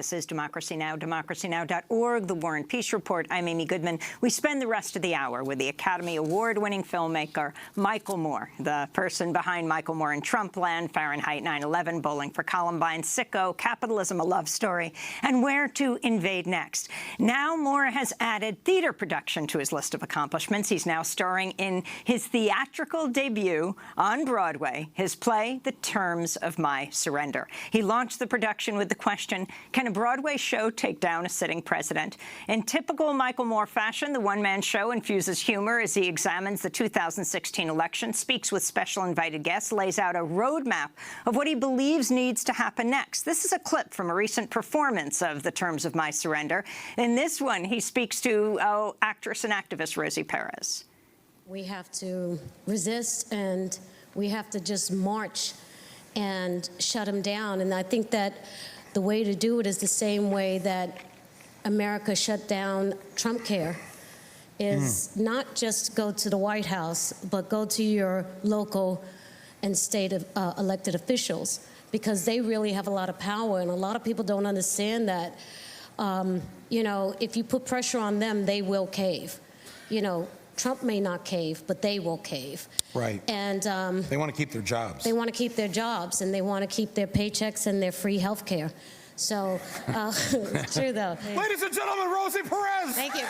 This is Democracy Now!, democracynow.org, The War and Peace Report. I'm Amy Goodman. We spend the rest of the hour with the Academy Award-winning filmmaker Michael Moore, the person behind Michael Moore in Trumpland, Fahrenheit 9/11, Bowling for Columbine, Sicko, Capitalism, A Love Story, and Where to Invade Next. Now Moore has added theater production to his list of accomplishments. He's now starring in his theatrical debut on Broadway, his play, The Terms of My Surrender. He launched the production with the question, can a Broadway show take down a sitting president? In typical Michael Moore fashion, the one-man show infuses humor as he examines the 2016 election, speaks with special invited guests, lays out a roadmap of what he believes needs to happen next. This is a clip from a recent performance of The Terms of My Surrender. In this one, he speaks to actress and activist Rosie Perez. We have to resist, and we have to just march and shut him down. And I think that the way to do it is the same way that America shut down Trump Care, is not just go to the White House, but go to your local and state elected officials, because they really have a lot of power, and a lot of people don't understand that. You know, if you put pressure on them, they will cave. You know, Trump may not cave, but they will cave. Right. And they want to keep their jobs. They want to keep their jobs, and they want to keep their paychecks and their free health care. So, true though. Ladies and gentlemen, Rosie Perez. Thank you.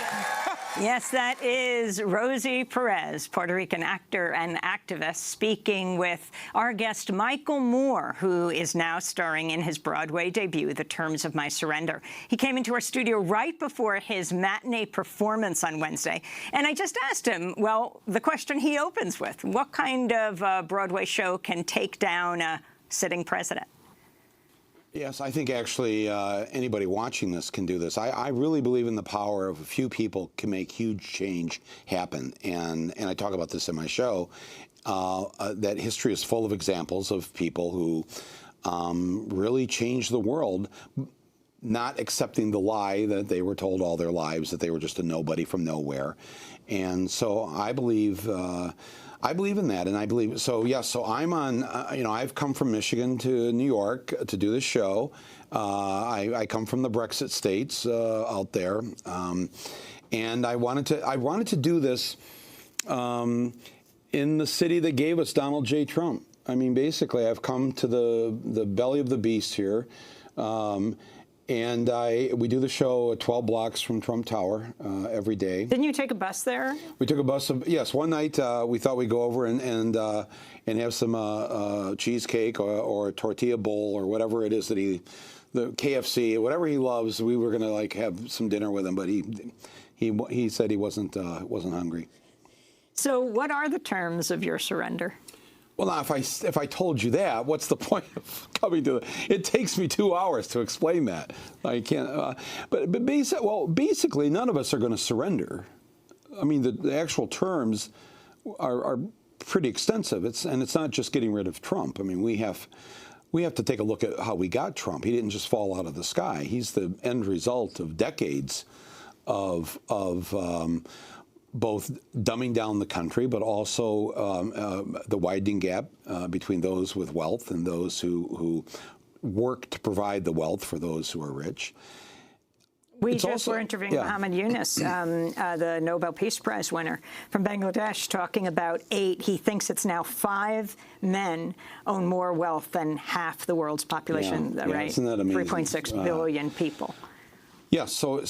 Yes, that is Rosie Perez, Puerto Rican actor and activist, speaking with our guest Michael Moore, who is now starring in his Broadway debut, The Terms of My Surrender. He came into our studio right before his matinee performance on Wednesday, and I just asked him, well, the question he opens with, what kind of Broadway show can take down a sitting president? Yes, I think actually anybody watching this can do this. I really believe in the power of a few people can make huge change happen. And I talk about this in my show, that history is full of examples of people who really changed the world, not accepting the lie that they were told all their lives, that they were just a nobody from nowhere. And so I believe in that, and I believe so. Yes, so I'm on. You know, I've come from Michigan to New York to do this show. I come from the Brexit states out there, and I wanted to do this in the city that gave us Donald J. Trump. I mean, basically, I've come to the belly of the beast here. And we do the show 12 blocks from Trump Tower every day. Didn't you take a bus there? We took a bus. Yes, one night we thought we'd go over and have some cheesecake or a tortilla bowl or whatever it is that the KFC, whatever he loves. We were gonna like have some dinner with him, but he said he wasn't hungry. So, what are the terms of your surrender? Well, now, if I told you that, what's the point of coming to it? Takes me 2 hours to explain that. I can't. But basically, none of us are going to surrender. I mean, the actual terms are pretty extensive. It's not just getting rid of Trump. I mean, we have to take a look at how we got Trump. He didn't just fall out of the sky. He's the end result of decades of both dumbing down the country, but also the widening gap between those with wealth and those who work to provide the wealth for those who are rich. We just were interviewing Muhammad Yunus, the Nobel Peace Prize winner from Bangladesh, talking about he thinks it's now 5 men own more wealth than half the world's population, right? Isn't that amazing? 3.6 billion people. Yeah, so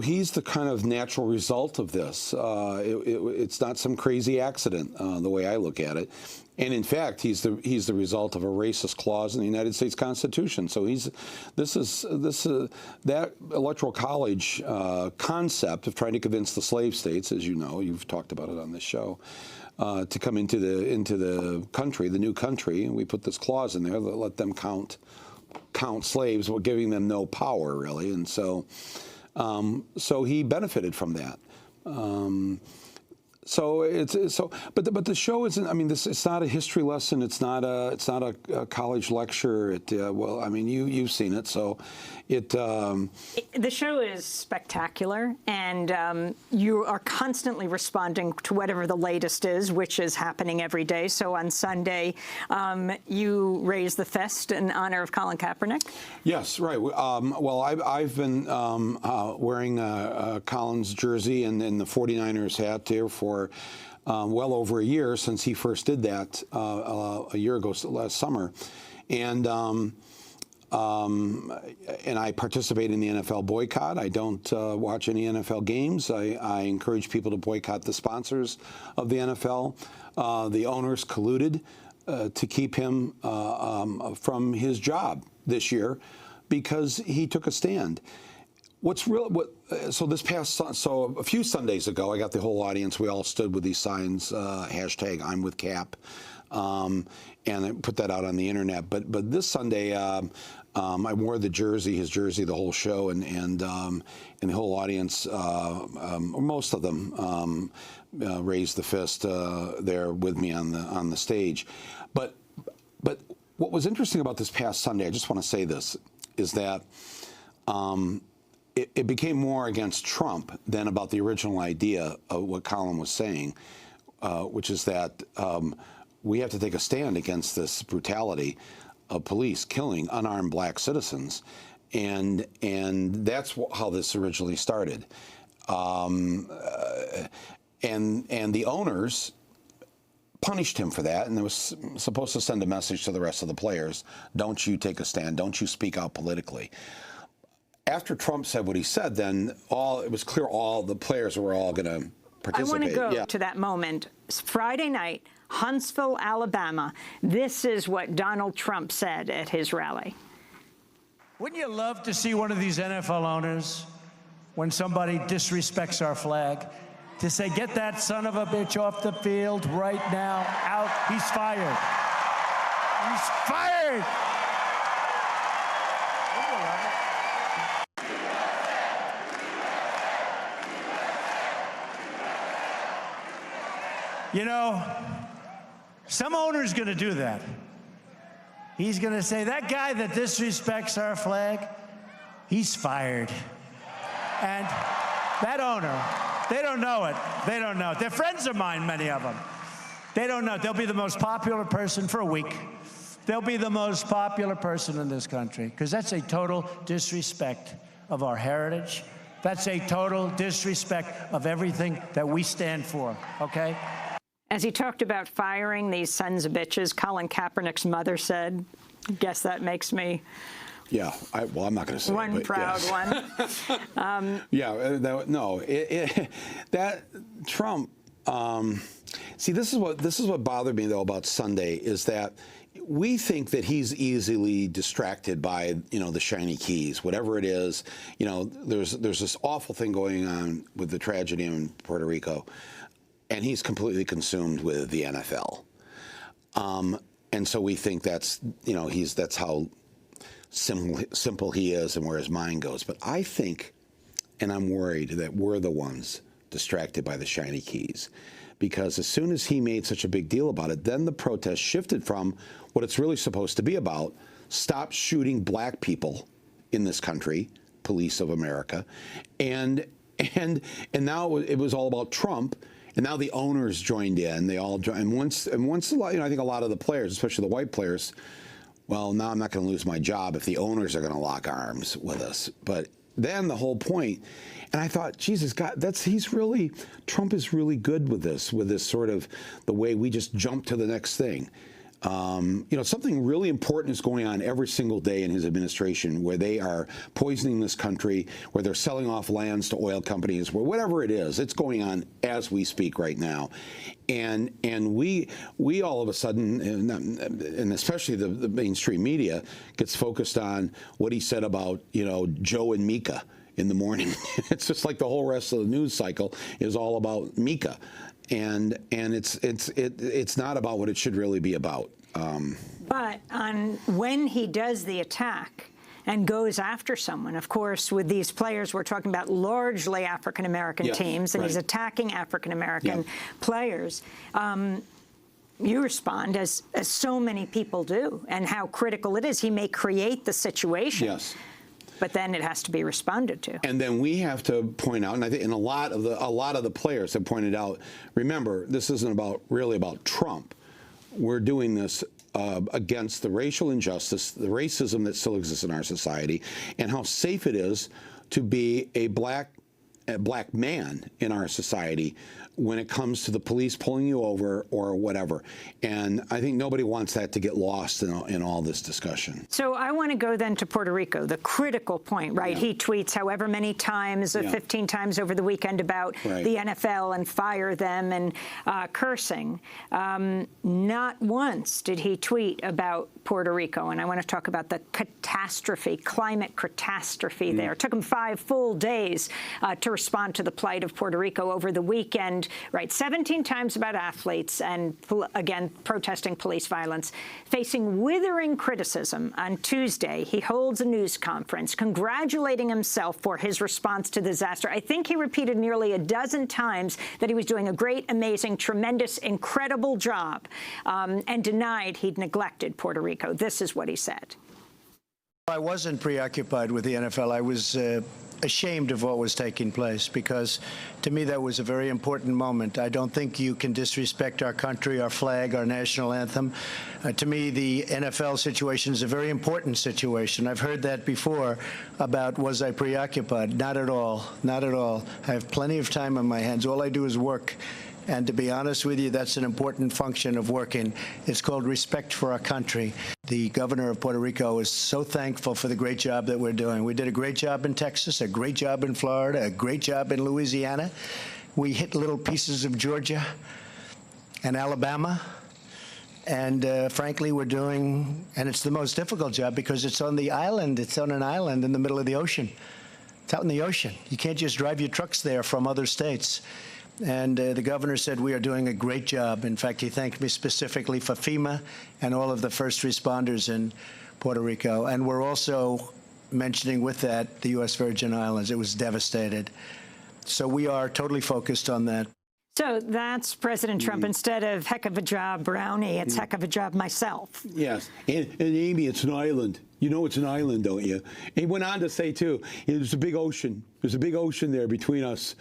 he's the kind of natural result of this. It's not some crazy accident, the way I look at it. And in fact, he's the result of a racist clause in the United States Constitution. So that electoral college concept of trying to convince the slave states, as you know, you've talked about it on this show, to come into the country, the new country, and we put this clause in there that let them count slaves while giving them no power, really. And so he benefited from that. But the show isn't. I mean, it's not a history lesson. It's not a college lecture. Well, I mean, you've seen it, so the show is spectacular, and you are constantly responding to whatever the latest is, which is happening every day. So on Sunday, you raise the fist in honor of Colin Kaepernick. Yes, right. Well, I've been wearing Colin's jersey and the 49ers hat there for well over a year, since he first did that a year ago, last summer, and I participate in the NFL boycott. I don't watch any NFL games. I encourage people to boycott the sponsors of the NFL. The owners colluded to keep him from his job this year because he took a stand. So a few Sundays ago, I got the whole audience. We all stood with these signs, hashtag I'm with Cap, and I put that out on the internet. But this Sunday, I wore his jersey, the whole show, and the whole audience, or most of them, raised the fist there with me on the stage. But what was interesting about this past Sunday, I just want to say this, is that it became more against Trump than about the original idea of what Colin was saying, which is that we have to take a stand against this brutality of police killing unarmed black citizens, and that's how this originally started. And the owners punished him for that, and it was supposed to send a message to the rest of the players: don't you take a stand, don't you speak out politically. After Trump said what he said, then it was clear all the players were all going to participate. I want to go to that moment. Friday night, Huntsville, Alabama. This is what Donald Trump said at his rally. Wouldn't you love to see one of these NFL owners, when somebody disrespects our flag, to say, get that son of a bitch off the field right now, out, he's fired. He's fired! You know, some owner's going to do that. He's going to say, that guy that disrespects our flag, he's fired. And that owner, they don't know it. They don't know it. They're friends of mine, many of them. They don't know. They'll be the most popular person for a week. They'll be the most popular person in this country, because that's a total disrespect of our heritage. That's a total disrespect of everything that we stand for, okay? As he talked about firing these sons of bitches, Colin Kaepernick's mother said, guess that makes me... Yeah, well, I'm not going to say one it, but proud yes. one. That Trump. See, this is what bothered me though about Sunday, is that we think that he's easily distracted by the shiny keys, whatever it is. There's this awful thing going on with the tragedy in Puerto Rico, and he's completely consumed with the NFL, and so we think that's how simple he is and where his mind goes. But I think, and I'm worried, that we're the ones distracted by the shiny keys, because as soon as he made such a big deal about it, then the protest shifted from what it's really supposed to be about: stop shooting black people in this country, police of America, and now it was all about Trump. And now the owners joined in. They all joined. And once a lot, I think a lot of the players, especially the white players, well, now I'm not going to lose my job if the owners are going to lock arms with us. But then the whole point, and I thought, Jesus, God, Trump is really good with this sort of the way we just jump to the next thing. Something really important is going on every single day in his administration, where they are poisoning this country, where they're selling off lands to oil companies, where whatever it is, it's going on as we speak right now. And we all of a sudden, and especially the mainstream media, gets focused on what he said about, Joe and Mika in the morning. It's just like the whole rest of the news cycle is all about Mika. And it's not about what it should really be about. But when he does the attack, and goes after someone. Of course, with these players, we're talking about largely African-American teams, and he's attacking African-American players. You respond, as so many people do, and how critical it is. He may create the situation. Yes. But then it has to be responded to. And then we have to point out, and I think, and a lot of the players have pointed out, remember, this isn't really about Trump. We're doing this against the racial injustice, the racism that still exists in our society, and how safe it is to be a black man in our society when it comes to the police pulling you over or whatever. And I think nobody wants that to get lost in all this discussion. So I want to go then to Puerto Rico, the critical point, right? He tweets however many times, 15 times over the weekend about the NFL and fire them and cursing. Not once did he tweet about Puerto Rico. And I want to talk about the catastrophe, climate catastrophe there. It took him 5 full days to respond to the plight of Puerto Rico over the weekend, right? 17 times about athletes and, again, protesting police violence. Facing withering criticism on Tuesday, he holds a news conference congratulating himself for his response to the disaster. I think he repeated nearly a dozen times that he was doing a great, amazing, tremendous, incredible job, and denied he'd neglected Puerto Rico. This is what he said. I wasn't preoccupied with the NFL. I was ashamed of what was taking place, because to me that was a very important moment. I don't think you can disrespect our country, our flag, our national anthem. To me, the NFL situation is a very important situation. I've heard that before about, was I preoccupied? Not at all. Not at all. I have plenty of time on my hands. All I do is work. And to be honest with you, that's an important function of working. It's called respect for our country. The governor of Puerto Rico is so thankful for the great job that we're doing. We did a great job in Texas, a great job in Florida, a great job in Louisiana. We hit little pieces of Georgia and Alabama. And frankly, we're doing, and it's the most difficult job because it's on the island. It's on an island in the middle of the ocean. It's out in the ocean. You can't just drive your trucks there from other states. And the governor said we are doing a great job. In fact, he thanked me specifically for FEMA and all of the first responders in Puerto Rico. And we're also mentioning with that the U.S. Virgin Islands. It was devastated. So we are totally focused on that. So that's President Trump. Instead of heck of a job, Brownie, it's heck of a job myself. Yes. And Amy, it's an island. You know it's an island, don't you? And he went on to say, too, there's a big ocean. There's a big ocean there between us.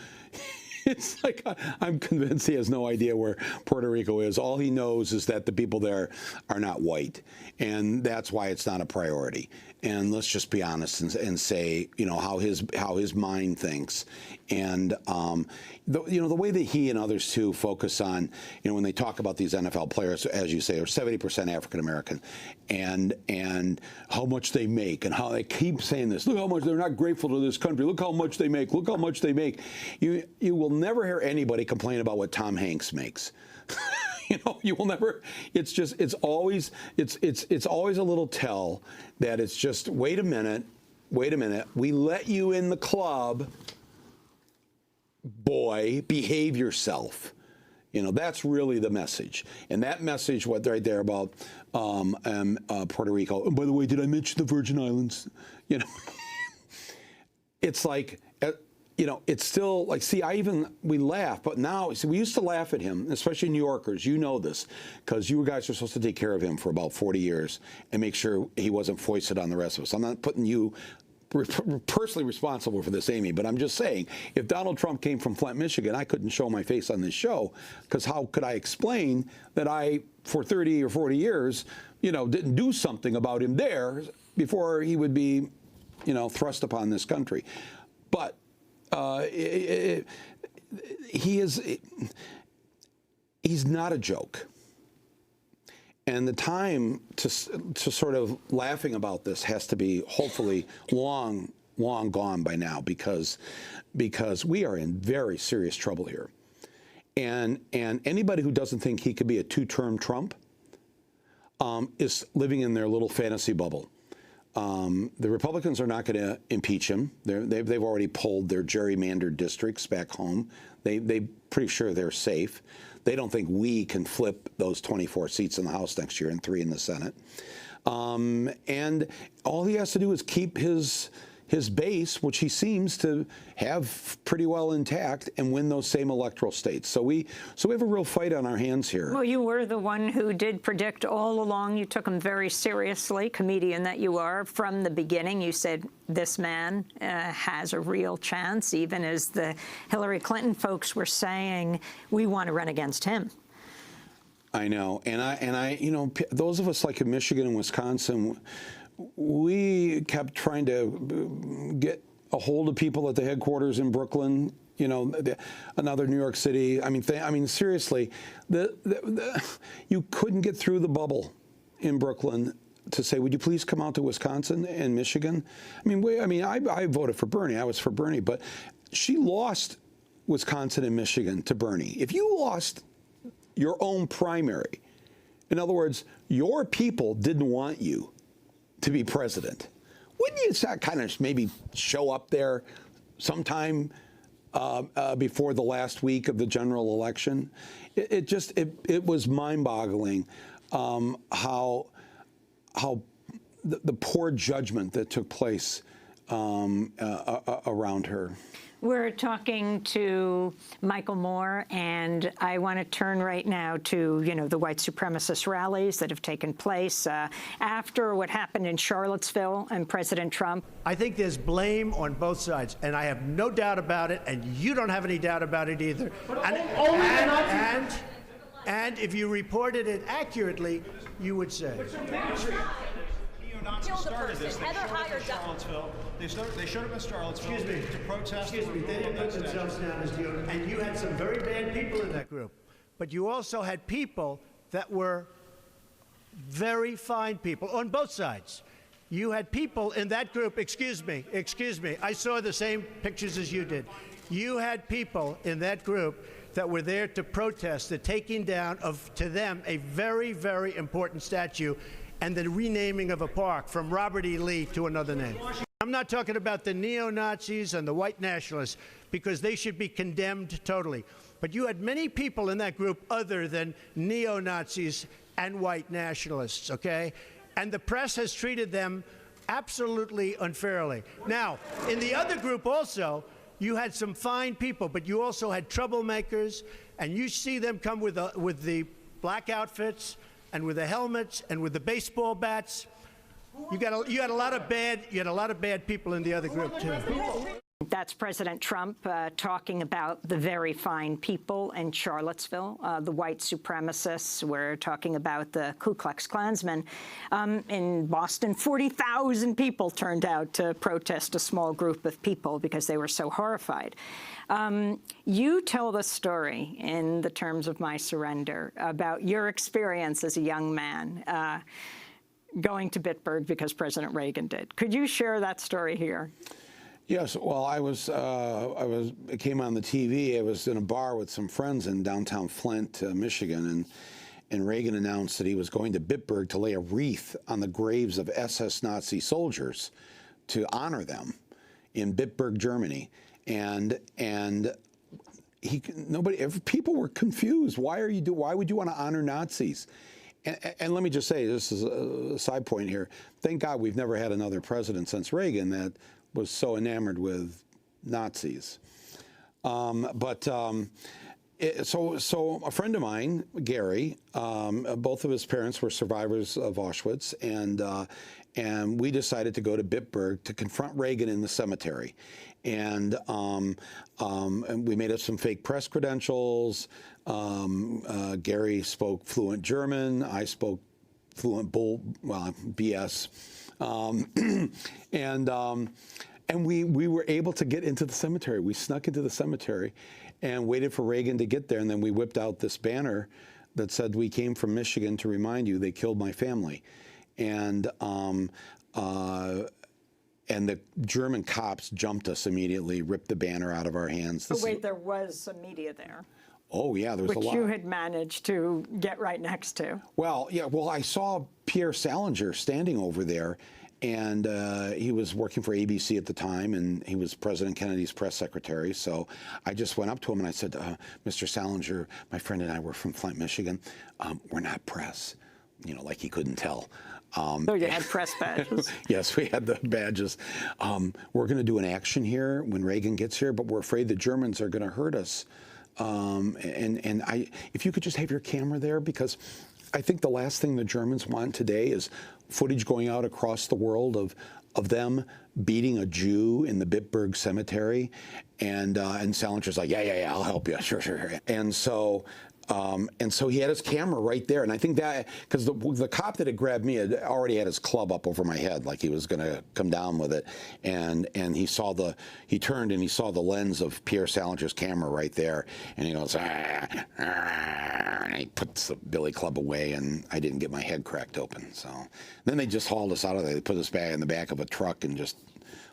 It's like, I'm convinced he has no idea where Puerto Rico is. All he knows is that the people there are not white, and that's why it's not a priority. And let's just be honest and say, you know, how his mind thinks. And the way that he and others too focus on, you know, when they talk about these NFL players, as you say, are 70% African American, and how much they make, and how they keep saying this. Look how much they're not grateful to this country. Look how much they make. Look how much they make. You will never hear anybody complain about what Tom Hanks makes. You know, you will never. It's just. It's always a little tell that it's just. Wait a minute. We let you in the club. Boy, behave yourself. You know, that's really the message. And that message, what right there about Puerto Rico. And by the way, did I mention the Virgin Islands? You know, it's like. You know, it's still like, see, we laugh, but now, see, we used to laugh at him, especially New Yorkers. You know this, because you guys are supposed to take care of him for about 40 years and make sure he wasn't foisted on the rest of us. I'm not putting you personally responsible for this, Amy, but I'm just saying, if Donald Trump came from Flint, Michigan, I couldn't show my face on this show, because how could I explain that I, for 30 or 40 years, you know, didn't do something about him there before he would be, you know, thrust upon this country. But he's not a joke. And the time to sort of laughing about this has to be hopefully long gone by now, because we are in very serious trouble here. And anybody who doesn't think he could be a two-term Trump is living in their little fantasy bubble. The Republicans are not going to impeach him. They've already pulled their gerrymandered districts back home. They're pretty sure they're safe. They don't think we can flip those 24 seats in the House next year and 3 in the Senate. And all he has to do is keep his base, which he seems to have pretty well intact, and win those same electoral states. So we have a real fight on our hands here. Well, you were the one who did predict all along. You took him very seriously, comedian that you are. From the beginning, you said this man has a real chance, even as the Hillary Clinton folks were saying, we want to run against him. I know, and I, you know, those of us like in Michigan and Wisconsin, we kept trying to get a hold of people at the headquarters in Brooklyn, you know, another New York City. I mean, seriously, you couldn't get through the bubble in Brooklyn to say, would you please come out to Wisconsin and Michigan? I voted for Bernie. I was for Bernie, but she lost Wisconsin and Michigan to Bernie. If you lost your own primary, in other words, your people didn't want you to be president, wouldn't you kind of maybe show up there sometime before the last week of the general election? It was mind-boggling how the poor judgment that took place around her. We're talking to Michael Moore, and I want to turn right now to, you know, the white supremacist rallies that have taken place after what happened in Charlottesville and President Trump. I think there's blame on both sides, and I have no doubt about it, and you don't have any doubt about it either. And if you reported it accurately, you would say. Neo-Nazis started this. They showed up in Charlottesville. They showed up in Charlottesville to protest. Excuse me. They didn't put themselves down as neo, and you had some very bad people in that group. But you also had people that were very fine people on both sides. You had people in that group. Excuse me. I saw the same pictures as you did. You had people in that group that were there to protest the taking down of, to them, a very, very important statue, and the renaming of a park from Robert E. Lee to another name. I'm not talking about the neo-Nazis and the white nationalists, because they should be condemned totally. But you had many people in that group other than neo-Nazis and white nationalists, okay? And the press has treated them absolutely unfairly. Now, in the other group also, you had some fine people, but you also had troublemakers, and you see them come with the black outfits, and with the helmets, and with the baseball bats. You had a lot of bad people in the other group too. That's President Trump talking about the very fine people in Charlottesville, the white supremacists. We're talking about the Ku Klux Klansmen. In Boston, 40,000 people turned out to protest a small group of people because they were so horrified. You tell the story in The Terms of My Surrender about your experience as a young man going to Bitburg because President Reagan did. Could you share that story here? Yes, well, it came on the TV. I was in a bar with some friends in downtown Flint, Michigan, and Reagan announced that he was going to Bitburg to lay a wreath on the graves of SS Nazi soldiers to honor them in Bitburg, Germany. And people were confused. Why would you want to honor Nazis? And let me just say, this is a side point here. Thank God we've never had another president since Reagan that was so enamored with Nazis. So a friend of mine, Gary, both of his parents were survivors of Auschwitz, and we decided to go to Bitburg to confront Reagan in the cemetery. And we made up some fake press credentials. Gary spoke fluent German. I spoke fluent BS. And we were able to get into the cemetery. We snuck into the cemetery and waited for Reagan to get there. And then we whipped out this banner that said, "We came from Michigan to remind you they killed my family." And the German cops jumped us immediately, ripped the banner out of our hands. But wait, there was some media there. Oh, yeah, there was a lot. Which you had managed to get right next to. Well, yeah, I saw Pierre Salinger standing over there, and he was working for ABC at the time, and he was President Kennedy's press secretary. So I just went up to him and I said, Mr. Salinger, my friend and I were from Flint, Michigan. We're not press, like he couldn't tell. So you had press badges. Yes, we had the badges. We're going to do an action here when Reagan gets here, but we're afraid the Germans are going to hurt us. If you could just have your camera there, because I think the last thing the Germans want today is footage going out across the world of them beating a Jew in the Bitburg Cemetery, and Salinger's like, yeah, I'll help you, sure. And so he had his camera right there, and I think that because the cop that had grabbed me had already had his club up over my head, like he was going to come down with it, and he turned and he saw the lens of Pierre Salinger's camera right there, and he goes, and he puts the billy club away, and I didn't get my head cracked open. So then they just hauled us out of there. They put us back in the back of a truck and just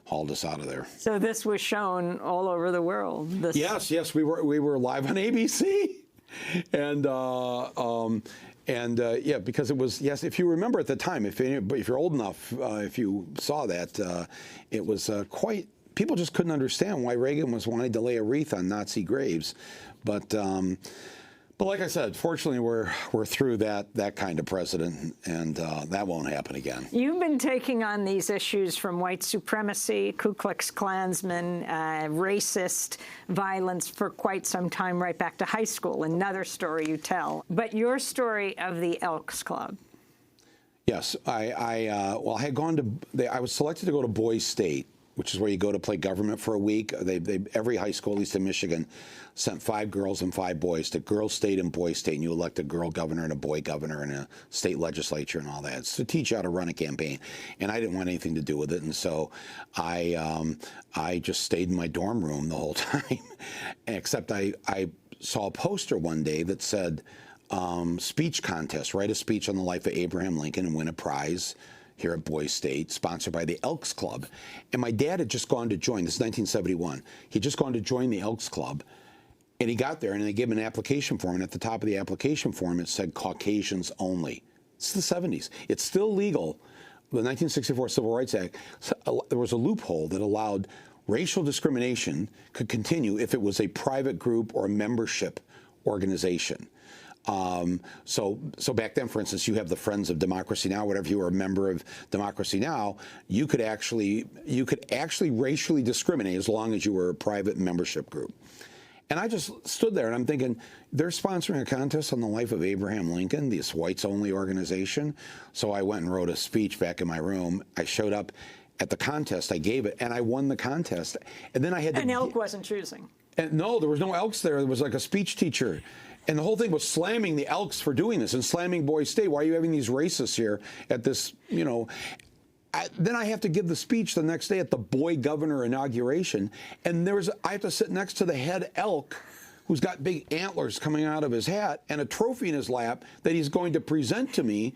hauled us out of there. So this was shown all over the world. Yes, we were live on ABC. And because it was, yes, if you remember at the time, if you're old enough, if you saw that, it was quite, people just couldn't understand why Reagan was wanting to lay a wreath on Nazi graves. But like I said, fortunately, we're through that kind of president, and that won't happen again. You've been taking on these issues from white supremacy, Ku Klux Klansmen, racist violence for quite some time, right back to high school, another story you tell. But your story of the Elks Club. Yes, I had gone to, I was selected to go to Boys State, which is where you go to play government for a week. Every high school, at least in Michigan, sent 5 girls and 5 boys to Girls State and Boys State, and you elect a girl governor and a boy governor and a state legislature and all that. It's to teach you how to run a campaign, and I didn't want anything to do with it, and so I just stayed in my dorm room the whole time, except I saw a poster one day that said, speech contest, write a speech on the life of Abraham Lincoln and win a prize here at Boys State, sponsored by the Elks Club. And my dad had just gone to join, this is 1971, he'd just gone to join the Elks Club, and he got there and they gave him an application form, and at the top of the application form it said Caucasians only. It's the 70s. It's still legal. The 1964 Civil Rights Act, there was a loophole that allowed racial discrimination could continue if it was a private group or a membership organization. So back then, for instance, you have the Friends of Democracy Now, whatever, you were a member of Democracy Now, you could actually racially discriminate as long as you were a private membership group. And I just stood there and I'm thinking, they're sponsoring a contest on the life of Abraham Lincoln, this whites-only organization. So I went and wrote a speech back in my room. I showed up at the contest, I gave it, and I won the contest. And then I had to... And Elk wasn't choosing. And no, there was no Elks there. There was like a speech teacher. And the whole thing was slamming the Elks for doing this and slamming Boys State. Why are you having these racists here at this, you know? Then I have to give the speech the next day at the boy governor inauguration. And I have to sit next to the head Elk, who's got big antlers coming out of his hat and a trophy in his lap that he's going to present to me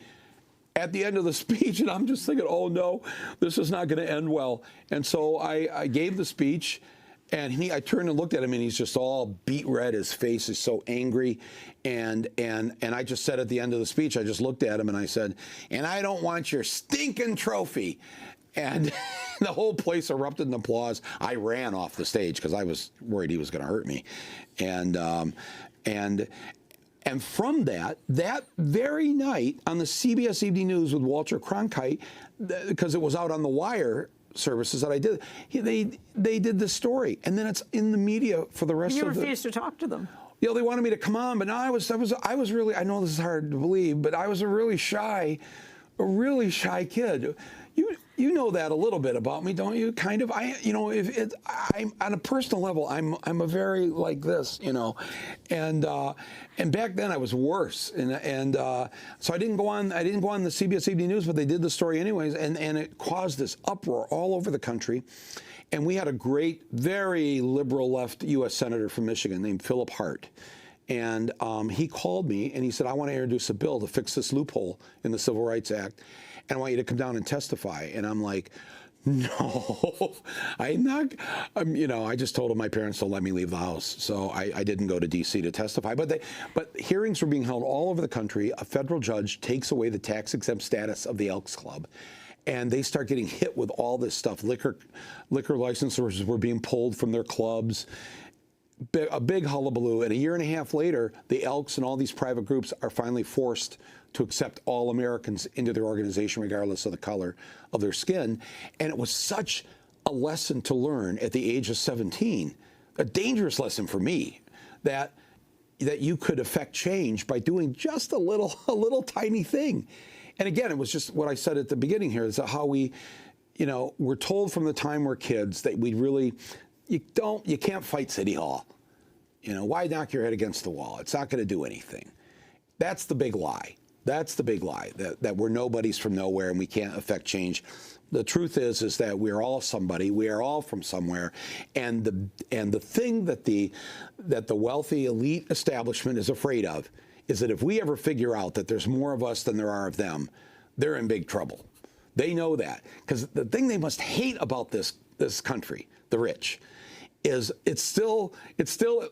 at the end of the speech. And I'm just thinking, oh no, this is not going to end well. And so I gave the speech. And I turned and looked at him, and he's just all beet red. His face is so angry. And I just said at the end of the speech, I just looked at him and I said, and I don't want your stinking trophy. And the whole place erupted in applause. I ran off the stage because I was worried he was going to hurt me. And from that very night on the CBS Evening News with Walter Cronkite, because it was out on the wire services that I did, they did this story, and then it's in the media for the rest of the... You refused to talk to them. You know, they wanted me to come on, but no, I was really, I know this is hard to believe, but I was a really shy kid. You know that a little bit about me, don't you? Kind of. I'm on a personal level, I'm a very like this, you know, and back then I was worse, and so I didn't go on the CBS Evening News, but they did the story anyways, and it caused this uproar all over the country. And we had a great, very liberal left U.S. Senator from Michigan named Philip Hart. And he called me and he said, I want to introduce a bill to fix this loophole in the Civil Rights Act, and I want you to come down and testify. And I'm like, no, I'm not. I just told my parents to let me leave the house. So I didn't go to D.C. to testify. But hearings were being held all over the country. A federal judge takes away the tax-exempt status of the Elks Club. And they start getting hit with all this stuff. Liquor licensors were being pulled from their clubs. a big hullabaloo, and a year and a half later, the Elks and all these private groups are finally forced to accept all Americans into their organization, regardless of the color of their skin. And it was such a lesson to learn at the age of 17, a dangerous lesson for me, that you could affect change by doing just a little tiny thing. And again, it was just what I said at the beginning here, is how we, we're told from the time we're kids that we really, you can't fight City Hall. Why knock your head against the wall? It's not going to do anything. That's the big lie. That's the big lie, that we're nobodies from nowhere and we can't affect change. The truth is that we're all somebody. We are all from somewhere, and the thing that the wealthy elite establishment is afraid of is that if we ever figure out that there's more of us than there are of them, they're in big trouble. They know that, because the thing they must hate about this country, the rich, is it's still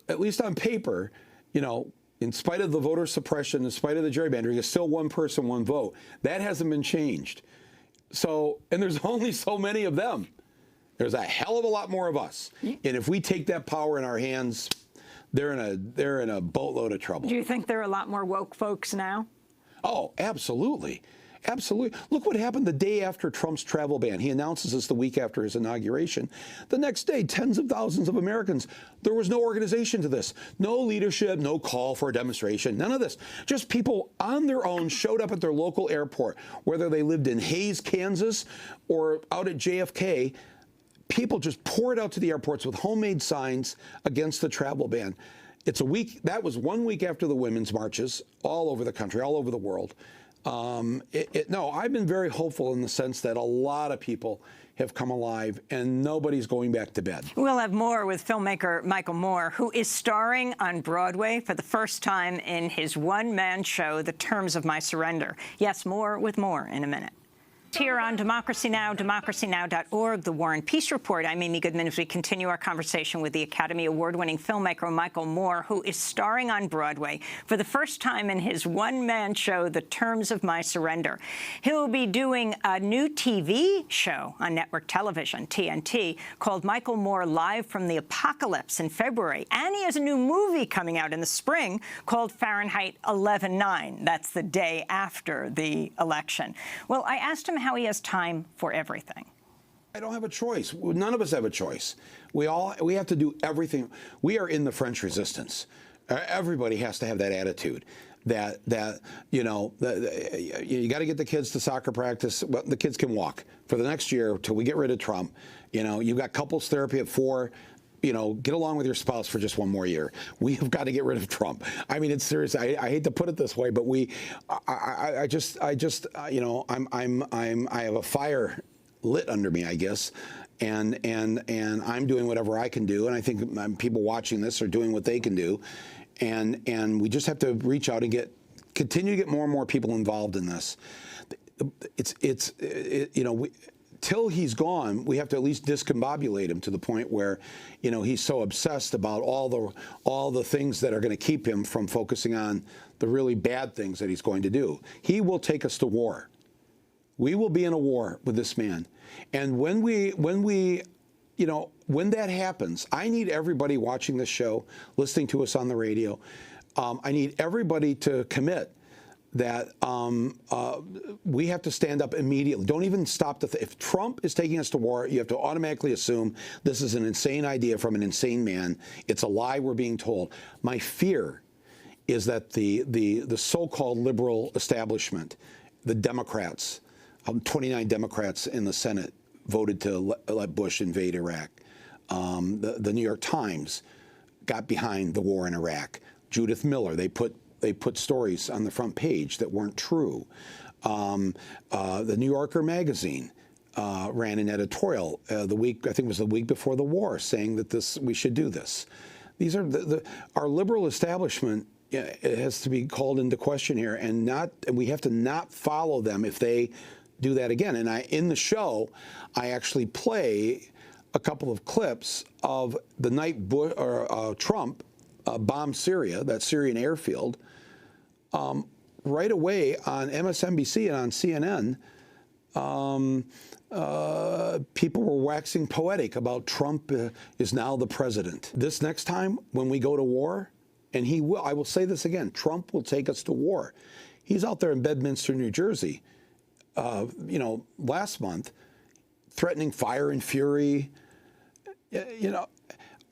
at least on paper, in spite of the voter suppression, in spite of the gerrymandering, it's still one person, one vote. That hasn't been changed. So, and there's only so many of them. There's a hell of a lot more of us. And if we take that power in our hands, they're in a boatload of trouble. Do you think there are a lot more woke folks now? Oh, absolutely. Absolutely. Look what happened the day after Trump's travel ban. He announces this the week after his inauguration. The next day, tens of thousands of Americans. There was no organization to this. No leadership, no call for a demonstration, none of this. Just people on their own showed up at their local airport, whether they lived in Hays, Kansas, or out at JFK. People just poured out to the airports with homemade signs against the travel ban. That was 1 week after the women's marches all over the country, all over the world. No, I've been very hopeful in the sense that a lot of people have come alive and nobody's going back to bed. We'll have more with filmmaker Michael Moore, who is starring on Broadway for the first time in his one-man show, The Terms of My Surrender. Yes, more with more in a minute. Here on Democracy Now!, democracynow.org, The War and Peace Report. I'm Amy Goodman as we continue our conversation with the Academy Award-winning filmmaker Michael Moore, who is starring on Broadway for the first time in his one-man show, The Terms of My Surrender. He'll be doing a new TV show on network television, TNT, called Michael Moore Live from the Apocalypse in February. And he has a new movie coming out in the spring called Fahrenheit 11/9. That's the day after the election. Well, I asked him how he has time for everything. I don't have a choice. None of us have a choice. We have to do everything. We are in the French Resistance. Everybody has to have that attitude. That you got to get the kids to soccer practice. Well, the kids can walk for the next year till we get rid of Trump. You've got couples therapy at 4. Get along with your spouse for just one more year. We have got to get rid of Trump. I mean, it's serious. I hate to put it this way, but I have a fire lit under me, I guess, and I'm doing whatever I can do, and I think people watching this are doing what they can do, and we just have to reach out and continue to get more and more people involved in this. Till he's gone, we have to at least discombobulate him to the point where, he's so obsessed about all the things that are going to keep him from focusing on the really bad things that he's going to do. He will take us to war. We will be in a war with this man. And when that happens, I need everybody watching this show, listening to us on the radio, I need everybody to commit that we have to stand up immediately. Don't even stop to if Trump is taking us to war, you have to automatically assume this is an insane idea from an insane man. It's a lie we're being told. My fear is that the so-called liberal establishment, the Democrats, 29 Democrats in the Senate voted to let Bush invade Iraq. The New York Times got behind the war in Iraq. Judith Miller, they put stories on the front page that weren't true. The New Yorker magazine ran an editorial I think it was the week before the war, saying that we should do this. These are our liberal establishment. It has to be called into question here, and we have to not follow them if they do that again. And in the show, I actually play a couple of clips of the night Trump bombed Syria, that Syrian airfield. Right away on MSNBC and on CNN, people were waxing poetic about Trump is now the president. This next time when we go to war, and he will, I will say this again, Trump will take us to war. He's out there in Bedminster, New Jersey, last month, threatening fire and fury.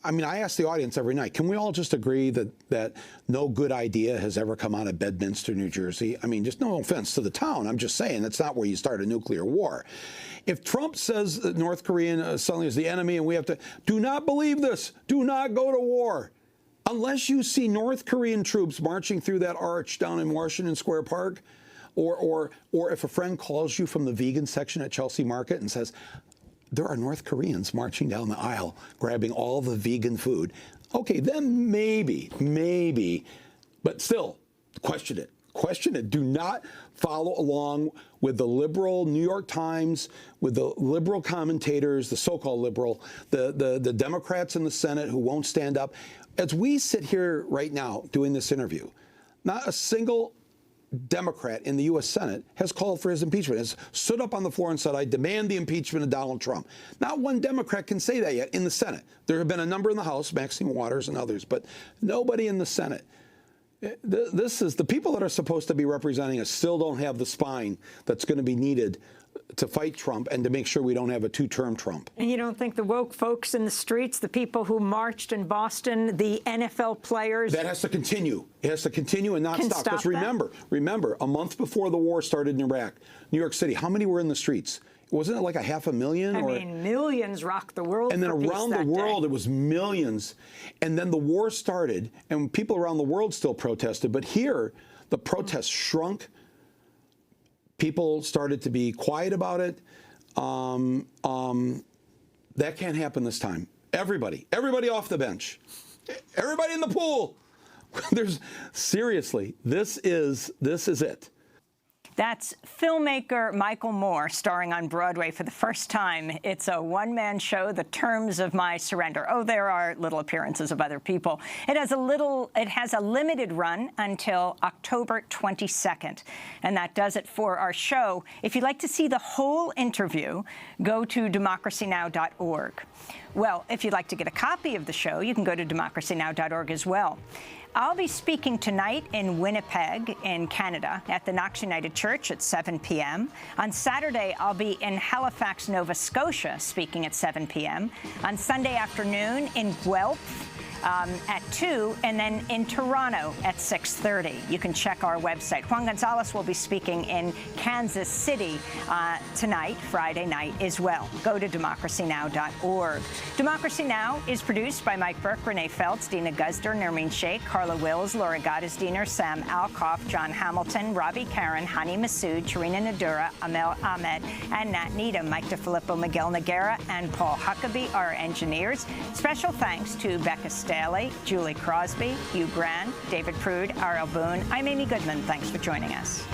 I mean, I ask the audience every night, can we all just agree that no good idea has ever come out of Bedminster, New Jersey? I mean, just no offense to the town. I'm just saying that's not where you start a nuclear war. If Trump says that North Korea suddenly is the enemy and we have to, do not believe this. Do not go to war. Unless you see North Korean troops marching through that arch down in Washington Square Park, or if a friend calls you from the vegan section at Chelsea Market and says, there are North Koreans marching down the aisle, grabbing all the vegan food. Okay, then maybe, but still, question it. Question it. Do not follow along with the liberal New York Times, with the liberal commentators, the so-called liberal, the Democrats in the Senate who won't stand up. As we sit here right now doing this interview, not a single Democrat in the U.S. Senate has called for his impeachment, has stood up on the floor and said, I demand the impeachment of Donald Trump. Not one Democrat can say that yet in the Senate. There have been a number in the House, Maxine Waters and others, but nobody in the Senate. This is the people that are supposed to be representing us still don't have the spine that's going to be needed to fight Trump and to make sure we don't have a two-term Trump. And you don't think the woke folks in the streets, the people who marched in Boston, the NFL players... That has to continue. It has to continue and not stop. Because remember, a month before the war started in Iraq, New York City, how many were in the streets? Wasn't it like 500,000? I mean, millions rocked the world. And then around the world, it was millions. And then the war started, and people around the world still protested. But here, the protests shrunk. People started to be quiet about it. That can't happen this time. Everybody off the bench. Everybody in the pool. Seriously, this is it. That's filmmaker Michael Moore, starring on Broadway for the first time. It's a one-man show, The Terms of My Surrender. Oh, there are little appearances of other people. It has a limited run until October 22nd, and that does it for our show. If you'd like to see the whole interview, go to democracynow.org. Well, if you'd like to get a copy of the show, you can go to democracynow.org as well. I'll be speaking tonight in Winnipeg, in Canada, at the Knox United Church at 7 p.m. On Saturday, I'll be in Halifax, Nova Scotia, speaking at 7 p.m. On Sunday afternoon in Guelph at 2, and then in Toronto at 6:30. You can check our website. Juan Gonzalez will be speaking in Kansas City tonight, Friday night, as well. Go to democracynow.org. Democracy Now! Is produced by Mike Burke, Renee Feltz, Dina Guzder, Nermeen Sheikh, Carla Wills, Laura Gottesdiener, Sam Alkoff, John Hamilton, Robbie Karen, Hani Massoud, Tarina Nadura, Amel Ahmed, and Nat Needham. Mike DeFilippo, Miguel Noguera, and Paul Huckabee are engineers. Special thanks to Becca Staley, Julie Crosby, Hugh Grant, David Prude, R.L. Boone. I'm Amy Goodman. Thanks for joining us.